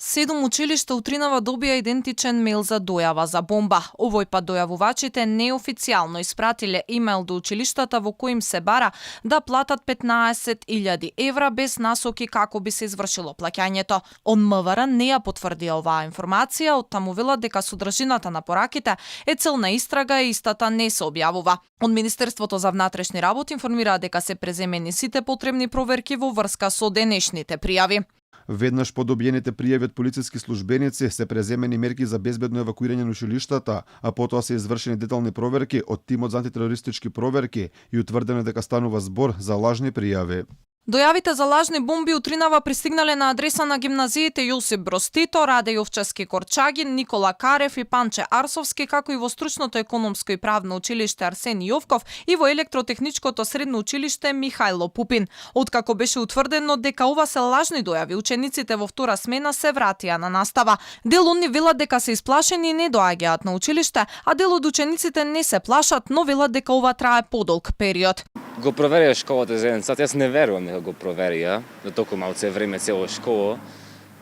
7 училишта утринава добија идентичен мејл за дојава за бомба. Овој пат дојавувачите неофицијално испратиле имејл до училиштата во кој им се бара да платат 15.000 евра без насоки како би се извршило плаќањето. Он МВР не ја потврдија оваа информација, оттаму велат дека содржината на пораките е цел на истрага и истата не се објавува. Од Министерството за внатрешни работи информираа дека се преземени сите потребни проверки во врска со денешните пријави. Веднаш по добиените пријави од полициски службеници се преземени мерки за безбедно евакуирање на училиштата, а потоа се извршени детални проверки од тимот за антитерористички проверки и утврдено дека станува збор за лажни пријави. Дојавите за лажни бомби утринава пристигнале на адреса на гимназиите Јосип Броз Тито, Раде Јовчевски Корчагин, Никола Карев и Панче Арсовски, како и во стручното економско и правно училиште Арсени Јовков и во електротехничкото средно училиште Михајло Пупин. Откако беше утврдено дека ова се лажни дојави, учениците во втора смена се вратија на настава. Дел од нив велат дека се исплашени и не доаѓаат на училиште, а дел од учениците не се плашат, но велат дека ова трае подолг период. Го проверија школата за еден сат, јас не верувам дека го проверија, за толку малце време цело школа,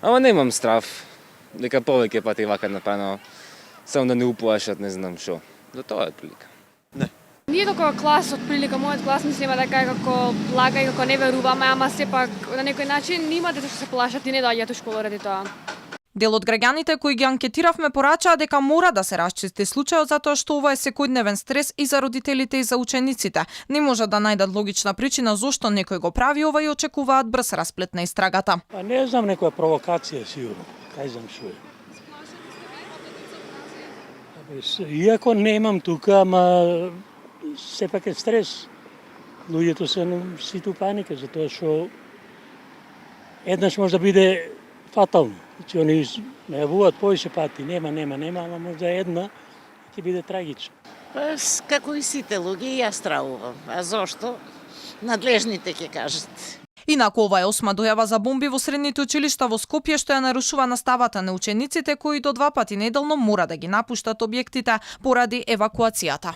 ама немам страв, дека повеќе пати вака направено, само да не уплашат, не знам шо. За тоа е прилика. Не. Ние толкова клас, од прилика мојот клас мислима дека е како лага и како не веруваме, ама сепак на некој начин има деца што се плашат и не доаѓаат у школа ради тоа. Дел од граѓаните кои ги анкетиравме порачаа дека мора да се расчисти случајот затоа што ова е секојдневен стрес и за родителите и за учениците. Не можат да најдат логична причина зошто некој го прави ова и очекуваат брз расплет на истрагата. Па не знам, некоја провокација сигурно. Кај знам што е. Иако немам тука, ама сепак е стрес. Луѓето се сите паника затоа што еднаш може да биде фатално. Значи, они најавуваат повеќе пати, нема, ама можда една ќе биде трагично. Па, како и сите луѓе, јас стравувам. А зошто? Надлежните ќе кажат. Инаку ова е 8 дојава за бомби во средните училишта во Скопје што ја нарушува наставата на учениците кои до 2 пати неделно мора да ги напуштат објектите поради евакуацијата.